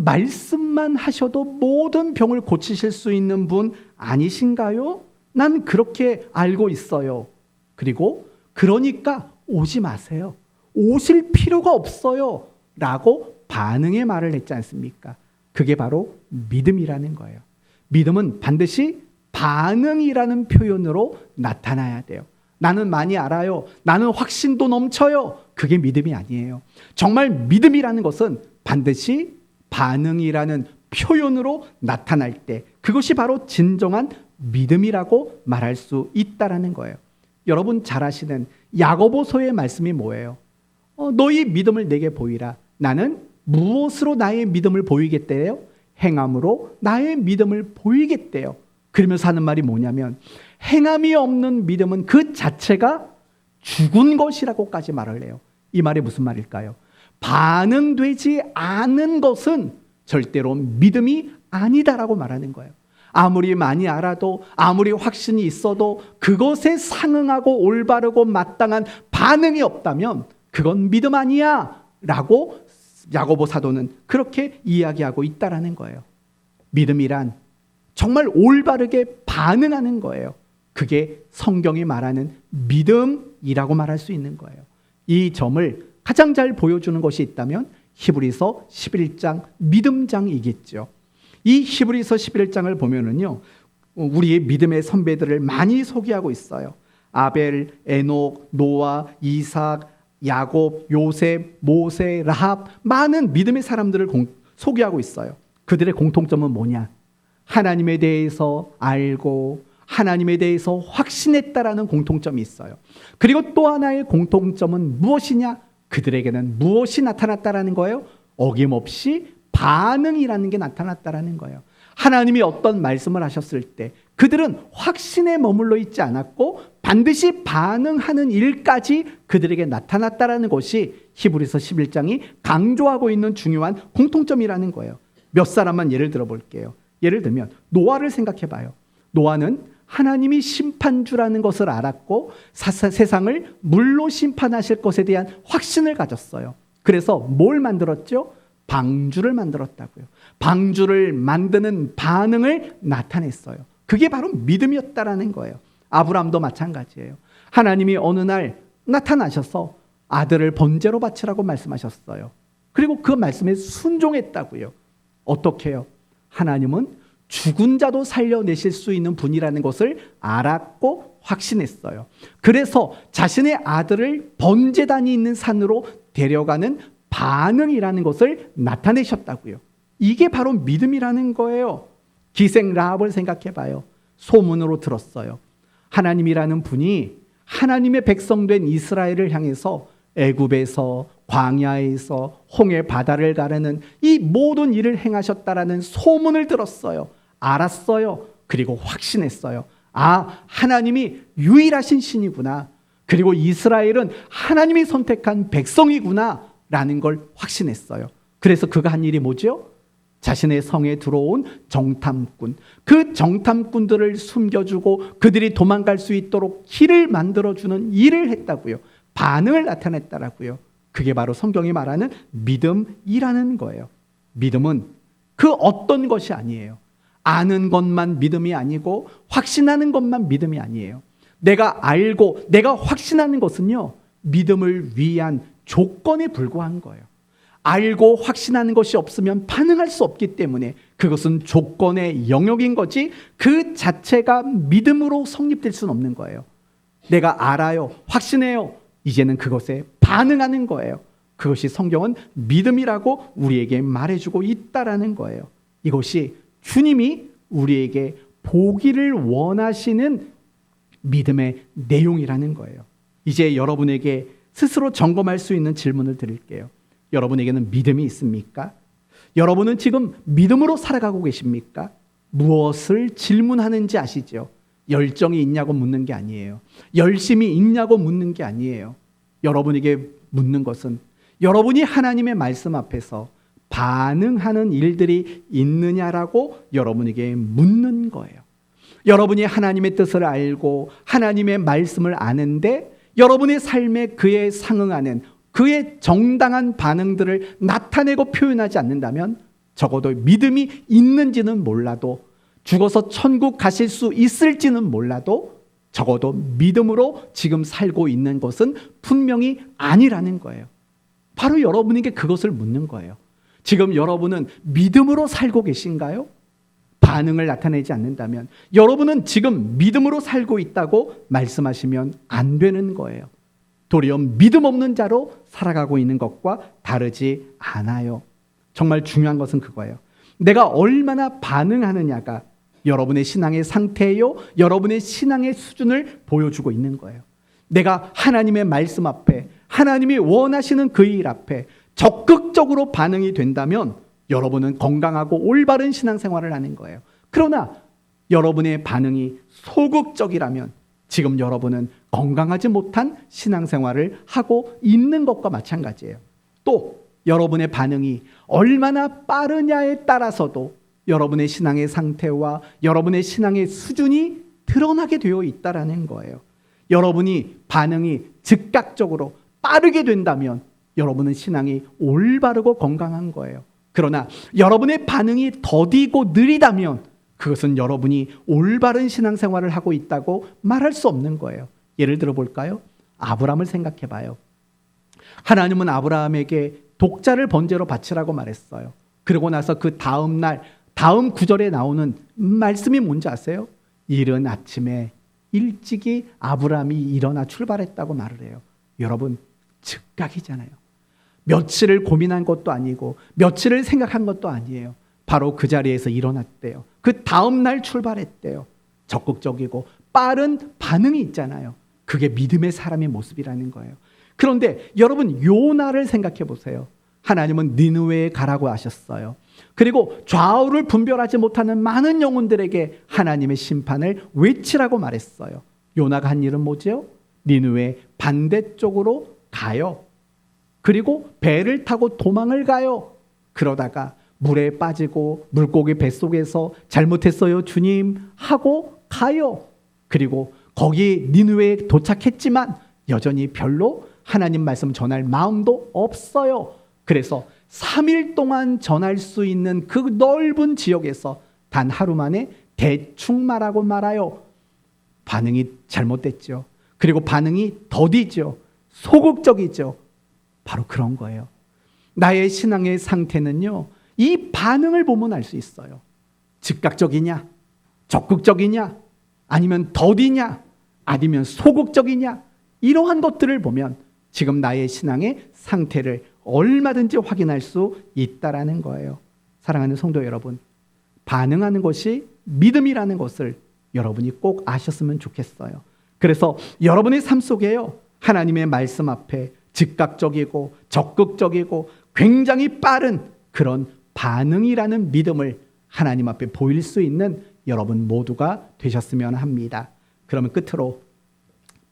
말씀만 하셔도 모든 병을 고치실 수 있는 분 아니신가요? 난 그렇게 알고 있어요. 그리고 그러니까 오지 마세요. 오실 필요가 없어요. 라고 반응의 말을 했지 않습니까? 그게 바로 믿음이라는 거예요. 믿음은 반드시 반응이라는 표현으로 나타나야 돼요. 나는 많이 알아요. 나는 확신도 넘쳐요. 그게 믿음이 아니에요. 정말 믿음이라는 것은 반드시 반응이라는 표현으로 나타날 때 그것이 바로 진정한 믿음이라고 말할 수 있다라는 거예요. 여러분 잘 아시는 야고보서의 말씀이 뭐예요? 너희 믿음을 내게 보이라. 나는 무엇으로 나의 믿음을 보이겠대요? 행함으로 나의 믿음을 보이겠대요. 그러면서 하는 말이 뭐냐면 행함이 없는 믿음은 그 자체가 죽은 것이라고까지 말을 해요. 이 말이 무슨 말일까요? 반응되지 않은 것은 절대로 믿음이 아니다라고 말하는 거예요. 아무리 많이 알아도 아무리 확신이 있어도 그것에 상응하고 올바르고 마땅한 반응이 없다면 그건 믿음 아니야 라고 야고보 사도는 그렇게 이야기하고 있다라는 거예요. 믿음이란 정말 올바르게 반응하는 거예요. 그게 성경이 말하는 믿음이라고 말할 수 있는 거예요. 이 점을 가장 잘 보여주는 것이 있다면 히브리서 11장 믿음장이겠죠. 이 히브리서 11장을 보면은요, 우리의 믿음의 선배들을 많이 소개하고 있어요. 아벨, 에녹, 노아, 이삭, 야곱, 요셉, 모세, 라합, 많은 믿음의 사람들을 소개하고 있어요. 그들의 공통점은 뭐냐? 하나님에 대해서 알고 하나님에 대해서 확신했다라는 공통점이 있어요. 그리고 또 하나의 공통점은 무엇이냐? 그들에게는 무엇이 나타났다라는 거예요? 어김없이 반응이라는 게 나타났다라는 거예요. 하나님이 어떤 말씀을 하셨을 때 그들은 확신에 머물러 있지 않았고 반드시 반응하는 일까지 그들에게 나타났다라는 것이 히브리서 11장이 강조하고 있는 중요한 공통점이라는 거예요. 몇 사람만 예를 들어 볼게요. 예를 들면 노아를 생각해 봐요. 노아는 하나님이 심판주라는 것을 알았고 세상을 물로 심판하실 것에 대한 확신을 가졌어요. 그래서 뭘 만들었죠? 방주를 만들었다고요. 방주를 만드는 반응을 나타냈어요. 그게 바로 믿음이었다라는 거예요. 아브라함도 마찬가지예요. 하나님이 어느 날 나타나셔서 아들을 번제로 바치라고 말씀하셨어요. 그리고 그 말씀에 순종했다고요. 어떻게 해요? 하나님은 죽은 자도 살려내실 수 있는 분이라는 것을 알았고 확신했어요. 그래서 자신의 아들을 번제단이 있는 산으로 데려가는 반응이라는 것을 나타내셨다고요. 이게 바로 믿음이라는 거예요. 기생 라합을 생각해 봐요. 소문으로 들었어요. 하나님이라는 분이 하나님의 백성된 이스라엘을 향해서 애굽에서 광야에서 홍해 바다를 가르는 이 모든 일을 행하셨다라는 소문을 들었어요. 알았어요. 그리고 확신했어요. 아, 하나님이 유일하신 신이구나. 그리고 이스라엘은 하나님이 선택한 백성이구나 라는 걸 확신했어요. 그래서 그가 한 일이 뭐죠? 자신의 성에 들어온 정탐꾼, 그 정탐꾼들을 숨겨주고 그들이 도망갈 수 있도록 길을 만들어주는 일을 했다고요. 반응을 나타냈다라고요. 그게 바로 성경이 말하는 믿음이라는 거예요. 믿음은 그 어떤 것이 아니에요. 아는 것만 믿음이 아니고 확신하는 것만 믿음이 아니에요. 내가 알고 내가 확신하는 것은요, 믿음을 위한 조건에 불과한 거예요. 알고 확신하는 것이 없으면 반응할 수 없기 때문에 그것은 조건의 영역인 거지 그 자체가 믿음으로 성립될 수는 없는 거예요. 내가 알아요. 확신해요. 이제는 그것에 반응하는 거예요. 그것이 성경은 믿음이라고 우리에게 말해주고 있다라는 거예요. 이것이 주님이 우리에게 보기를 원하시는 믿음의 내용이라는 거예요. 이제 여러분에게 스스로 점검할 수 있는 질문을 드릴게요. 여러분에게는 믿음이 있습니까? 여러분은 지금 믿음으로 살아가고 계십니까? 무엇을 질문하는지 아시죠? 열정이 있냐고 묻는 게 아니에요. 열심이 있냐고 묻는 게 아니에요. 여러분에게 묻는 것은 여러분이 하나님의 말씀 앞에서 반응하는 일들이 있느냐라고 여러분에게 묻는 거예요. 여러분이 하나님의 뜻을 알고 하나님의 말씀을 아는데 여러분의 삶에 그에 상응하는 그의 정당한 반응들을 나타내고 표현하지 않는다면 적어도 믿음이 있는지는 몰라도, 죽어서 천국 가실 수 있을지는 몰라도 적어도 믿음으로 지금 살고 있는 것은 분명히 아니라는 거예요. 바로 여러분에게 그것을 묻는 거예요. 지금 여러분은 믿음으로 살고 계신가요? 반응을 나타내지 않는다면, 여러분은 지금 믿음으로 살고 있다고 말씀하시면 안 되는 거예요. 도리어 믿음 없는 자로 살아가고 있는 것과 다르지 않아요. 정말 중요한 것은 그거예요. 내가 얼마나 반응하느냐가 여러분의 신앙의 상태요, 여러분의 신앙의 수준을 보여주고 있는 거예요. 내가 하나님의 말씀 앞에, 하나님이 원하시는 그 일 앞에 적극적으로 반응이 된다면 여러분은 건강하고 올바른 신앙생활을 하는 거예요. 그러나 여러분의 반응이 소극적이라면 지금 여러분은 건강하지 못한 신앙생활을 하고 있는 것과 마찬가지예요. 또 여러분의 반응이 얼마나 빠르냐에 따라서도 여러분의 신앙의 상태와 여러분의 신앙의 수준이 드러나게 되어 있다는 거예요. 여러분이 반응이 즉각적으로 빠르게 된다면 여러분은 신앙이 올바르고 건강한 거예요. 그러나 여러분의 반응이 더디고 느리다면 그것은 여러분이 올바른 신앙생활을 하고 있다고 말할 수 없는 거예요. 예를 들어 볼까요? 아브라함을 생각해 봐요. 하나님은 아브라함에게 독자를 번제로 바치라고 말했어요. 그러고 나서 그 다음 날, 다음 구절에 나오는 말씀이 뭔지 아세요? 이른 아침에 일찍이 아브라함이 일어나 출발했다고 말을 해요. 여러분, 즉각이잖아요. 며칠을 고민한 것도 아니고 며칠을 생각한 것도 아니에요. 바로 그 자리에서 일어났대요. 그 다음 날 출발했대요. 적극적이고 빠른 반응이 있잖아요. 그게 믿음의 사람의 모습이라는 거예요. 그런데 여러분, 요나를 생각해 보세요. 하나님은 니느웨에 가라고 하셨어요. 그리고 좌우를 분별하지 못하는 많은 영혼들에게 하나님의 심판을 외치라고 말했어요. 요나가 한 일은 뭐죠? 니느웨 반대쪽으로 가요. 그리고 배를 타고 도망을 가요. 그러다가 물에 빠지고 물고기 뱃속에서 잘못했어요 주님 하고 가요. 그리고 거기 니느웨에 도착했지만 여전히 별로 하나님 말씀 전할 마음도 없어요. 그래서 3일 동안 전할 수 있는 그 넓은 지역에서 단 하루 만에 대충 말하고 말아요. 반응이 잘못됐죠. 그리고 반응이 더디죠. 소극적이죠. 바로 그런 거예요. 나의 신앙의 상태는요, 이 반응을 보면 알 수 있어요. 즉각적이냐, 적극적이냐, 아니면 더디냐, 아니면 소극적이냐, 이러한 것들을 보면 지금 나의 신앙의 상태를 얼마든지 확인할 수 있다라는 거예요. 사랑하는 성도 여러분, 반응하는 것이 믿음이라는 것을 여러분이 꼭 아셨으면 좋겠어요. 그래서 여러분의 삶 속에요, 하나님의 말씀 앞에 즉각적이고 적극적이고 굉장히 빠른 그런 반응이라는 믿음을 하나님 앞에 보일 수 있는 여러분 모두가 되셨으면 합니다. 그러면 끝으로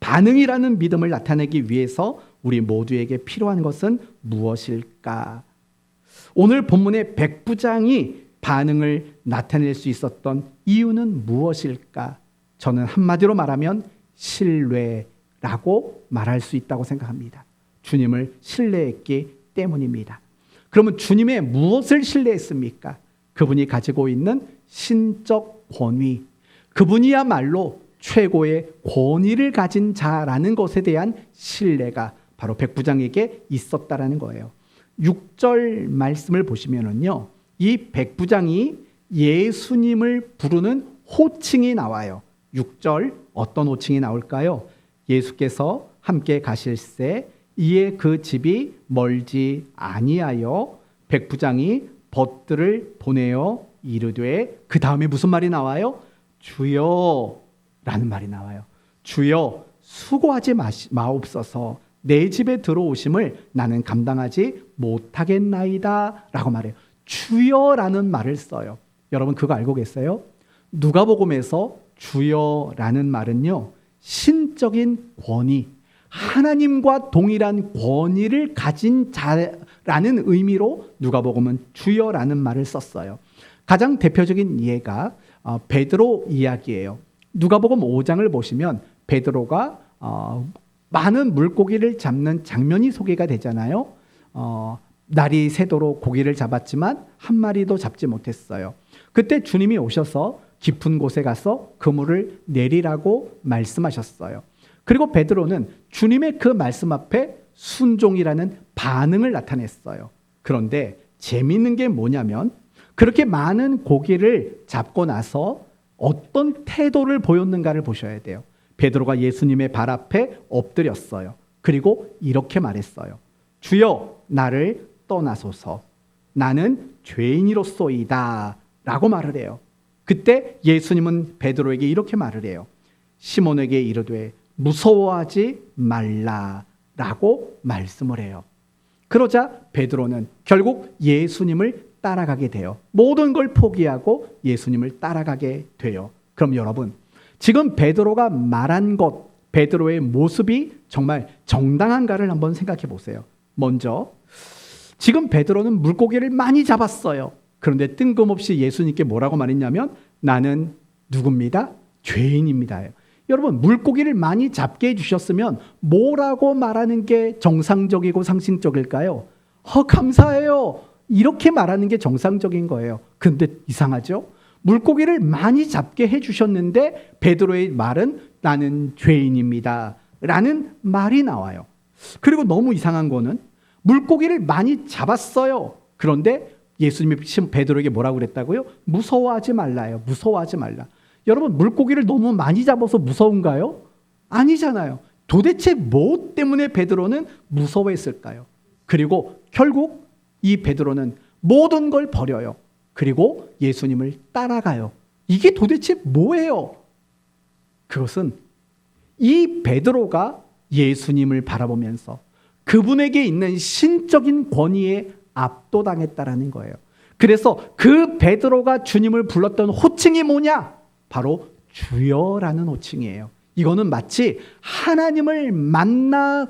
반응이라는 믿음을 나타내기 위해서 우리 모두에게 필요한 것은 무엇일까? 오늘 본문의 백부장이 반응을 나타낼 수 있었던 이유는 무엇일까? 저는 한마디로 말하면 신뢰라고 말할 수 있다고 생각합니다. 주님을 신뢰했기 때문입니다. 그러면 주님의 무엇을 신뢰했습니까? 그분이 가지고 있는 신적 권위, 그분이야말로 최고의 권위를 가진 자라는 것에 대한 신뢰가 바로 백부장에게 있었다라는 거예요. 6절 말씀을 보시면은요, 이 백부장이 예수님을 부르는 호칭이 나와요. 6절 어떤 호칭이 나올까요? 예수께서 함께 가실새 이에 그 집이 멀지 아니하여 백부장이 벗들을 보내어 이르되, 그 다음에 무슨 말이 나와요? 주여 라는 말이 나와요. 주여 수고하지 마옵소서, 내 집에 들어오심을 나는 감당하지 못하겠나이다 라고 말해요. 주여라는 말을 써요. 여러분 그거 알고 계세요? 누가복음에서 주여라는 말은요, 신적인 권위, 하나님과 동일한 권위를 가진 자라는 의미로 누가복음은 주여라는 말을 썼어요. 가장 대표적인 예가 베드로 이야기예요. 누가복음 5장을 보시면 베드로가 많은 물고기를 잡는 장면이 소개가 되잖아요. 날이 새도록 고기를 잡았지만 한 마리도 잡지 못했어요. 그때 주님이 오셔서 깊은 곳에 가서 그물을 내리라고 말씀하셨어요. 그리고 베드로는 주님의 그 말씀 앞에 순종이라는 반응을 나타냈어요. 그런데 재미있는 게 뭐냐면 그렇게 많은 고기를 잡고 나서 어떤 태도를 보였는가를 보셔야 돼요. 베드로가 예수님의 발 앞에 엎드렸어요. 그리고 이렇게 말했어요. 주여, 나를 떠나소서. 나는 죄인이로소이다. 라고 말을 해요. 그때 예수님은 베드로에게 이렇게 말을 해요. 시몬에게 이르되 무서워하지 말라. 라고 말씀을 해요. 그러자 베드로는 결국 예수님을 따라가게 돼요. 모든 걸 포기하고 예수님을 따라가게 돼요. 그럼 여러분, 지금 베드로가 말한 것, 베드로의 모습이 정말 정당한가를 한번 생각해 보세요. 먼저 지금 베드로는 물고기를 많이 잡았어요. 그런데 뜬금없이 예수님께 뭐라고 말했냐면 나는 누굽니다? 죄인입니다. 여러분, 물고기를 많이 잡게 해주셨으면 뭐라고 말하는 게 정상적이고 상식적일까요? 감사해요. 이렇게 말하는 게 정상적인 거예요. 근데 이상하죠? 물고기를 많이 잡게 해주셨는데 베드로의 말은 나는 죄인입니다. 라는 말이 나와요. 그리고 너무 이상한 거는 물고기를 많이 잡았어요. 그런데 예수님이 베드로에게 뭐라고 그랬다고요? 무서워하지 말라요. 무서워하지 말라. 여러분, 물고기를 너무 많이 잡아서 무서운가요? 아니잖아요. 도대체 뭐 때문에 베드로는 무서워했을까요? 그리고 결국 이 베드로는 모든 걸 버려요. 그리고 예수님을 따라가요. 이게 도대체 뭐예요? 그것은 이 베드로가 예수님을 바라보면서 그분에게 있는 신적인 권위에 압도당했다라는 거예요. 그래서 그 베드로가 주님을 불렀던 호칭이 뭐냐? 바로 주여라는 호칭이에요. 이거는 마치 하나님을 만나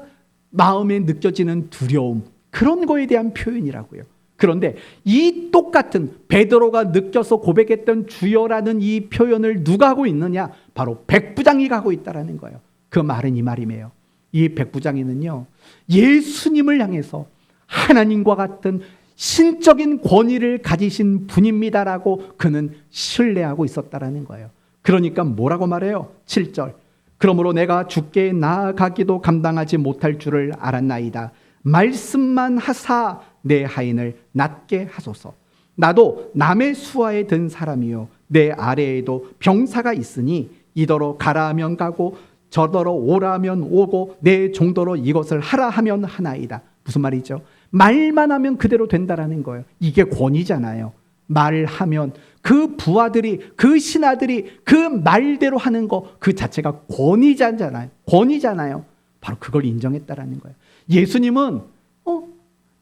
마음에 느껴지는 두려움, 그런 거에 대한 표현이라고요. 그런데 이 똑같은 베드로가 느껴서 고백했던 주여라는 이 표현을 누가 하고 있느냐? 바로 백부장이 가고 있다라는 거예요. 그 말은 이 말이에요. 이 백부장이는요, 예수님을 향해서 하나님과 같은 신적인 권위를 가지신 분입니다라고 그는 신뢰하고 있었다라는 거예요. 그러니까 뭐라고 말해요? 7절. 그러므로 내가 주께 나아가기도 감당하지 못할 줄을 알았나이다. 말씀만 하사 내 하인을 낫게 하소서. 나도 남의 수하에 든 사람이요 내 아래에도 병사가 있으니 이더러 가라 하면 가고 저더러 오라 하면 오고 내 종더러 이것을 하라 하면 하나이다. 무슨 말이죠? 말만 하면 그대로 된다라는 거예요. 이게 권위잖아요. 말하면 그 부하들이, 그 신하들이 그 말대로 하는 거 그 자체가 권위잖아요. 권위잖아요. 바로 그걸 인정했다라는 거예요. 예수님은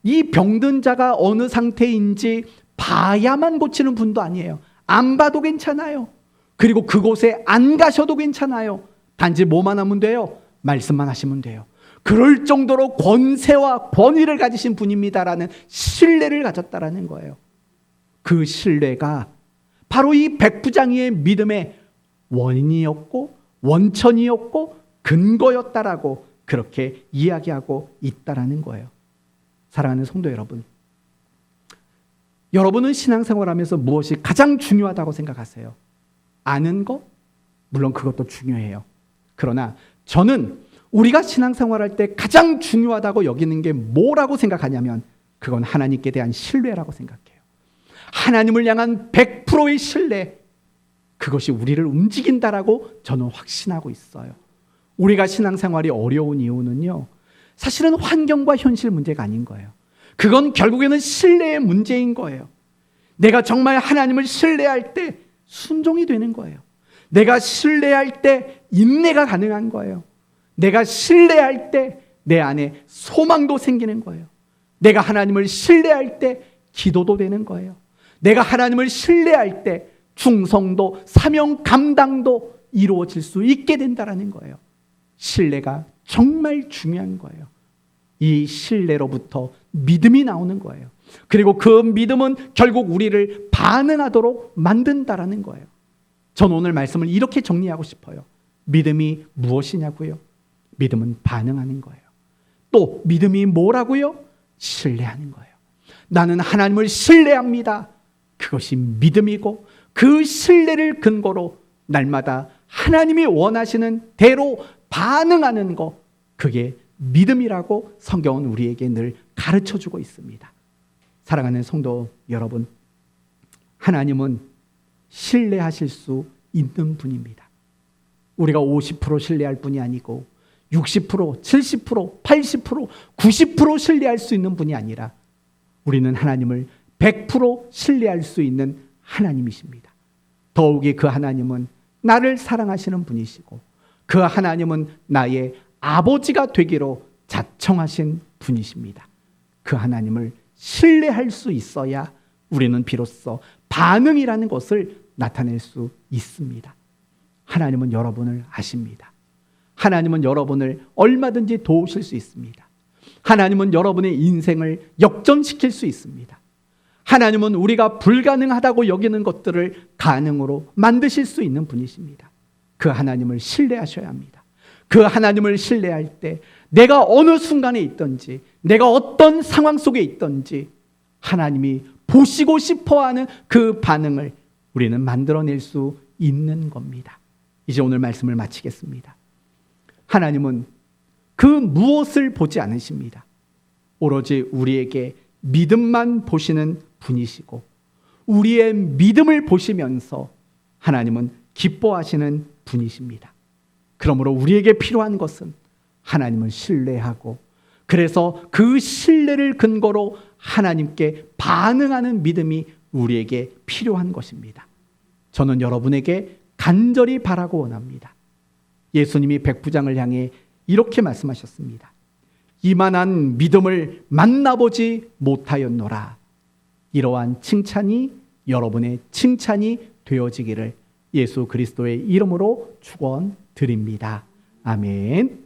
이 병든 자가 어느 상태인지 봐야만 고치는 분도 아니에요. 안 봐도 괜찮아요. 그리고 그곳에 안 가셔도 괜찮아요. 단지 뭐만 하면 돼요? 말씀만 하시면 돼요. 그럴 정도로 권세와 권위를 가지신 분입니다라는 신뢰를 가졌다라는 거예요. 그 신뢰가 바로 이 백부장이의 믿음의 원인이었고 원천이었고 근거였다라고 그렇게 이야기하고 있다라는 거예요. 사랑하는 성도 여러분, 여러분은 신앙생활하면서 무엇이 가장 중요하다고 생각하세요? 아는 것? 물론 그것도 중요해요. 그러나 저는 우리가 신앙생활할 때 가장 중요하다고 여기는 게 뭐라고 생각하냐면 그건 하나님께 대한 신뢰라고 생각해요. 하나님을 향한 100%의 신뢰, 그것이 우리를 움직인다라고 저는 확신하고 있어요. 우리가 신앙생활이 어려운 이유는요, 사실은 환경과 현실 문제가 아닌 거예요. 그건 결국에는 신뢰의 문제인 거예요. 내가 정말 하나님을 신뢰할 때 순종이 되는 거예요. 내가 신뢰할 때 인내가 가능한 거예요. 내가 신뢰할 때 내 안에 소망도 생기는 거예요. 내가 하나님을 신뢰할 때 기도도 되는 거예요. 내가 하나님을 신뢰할 때 충성도, 사명 감당도 이루어질 수 있게 된다는 거예요. 신뢰가 정말 중요한 거예요. 이 신뢰로부터 믿음이 나오는 거예요. 그리고 그 믿음은 결국 우리를 반응하도록 만든다라는 거예요. 저는 오늘 말씀을 이렇게 정리하고 싶어요. 믿음이 무엇이냐고요? 믿음은 반응하는 거예요. 또 믿음이 뭐라고요? 신뢰하는 거예요. 나는 하나님을 신뢰합니다. 그것이 믿음이고 그 신뢰를 근거로 날마다 하나님이 원하시는 대로 반응하는 것, 그게 믿음이라고 성경은 우리에게 늘 가르쳐주고 있습니다. 사랑하는 성도 여러분, 하나님은 신뢰하실 수 있는 분입니다. 우리가 50% 신뢰할 분이 아니고 60%, 70%, 80%, 90% 신뢰할 수 있는 분이 아니라 우리는 하나님을 100% 신뢰할 수 있는 하나님이십니다. 더욱이 그 하나님은 나를 사랑하시는 분이시고 그 하나님은 나의 아버지가 되기로 자청하신 분이십니다. 그 하나님을 신뢰할 수 있어야 우리는 비로소 반응이라는 것을 나타낼 수 있습니다. 하나님은 여러분을 아십니다. 하나님은 여러분을 얼마든지 도우실 수 있습니다. 하나님은 여러분의 인생을 역전시킬 수 있습니다. 하나님은 우리가 불가능하다고 여기는 것들을 가능으로 만드실 수 있는 분이십니다. 그 하나님을 신뢰하셔야 합니다. 그 하나님을 신뢰할 때 내가 어느 순간에 있든지 내가 어떤 상황 속에 있든지 하나님이 보시고 싶어하는 그 반응을 우리는 만들어낼 수 있는 겁니다. 이제 오늘 말씀을 마치겠습니다. 하나님은 그 무엇을 보지 않으십니다. 오로지 우리에게 믿음만 보시는 분이시고 우리의 믿음을 보시면서 하나님은 기뻐하시는 분이십니다. 그러므로 우리에게 필요한 것은 하나님을 신뢰하고 그래서 그 신뢰를 근거로 하나님께 반응하는 믿음이 우리에게 필요한 것입니다. 저는 여러분에게 간절히 바라고 원합니다. 예수님이 백부장을 향해 이렇게 말씀하셨습니다. 이만한 믿음을 만나보지 못하였노라. 이러한 칭찬이 여러분의 칭찬이 되어지기를 예수 그리스도의 이름으로 축원드립니다. 아멘.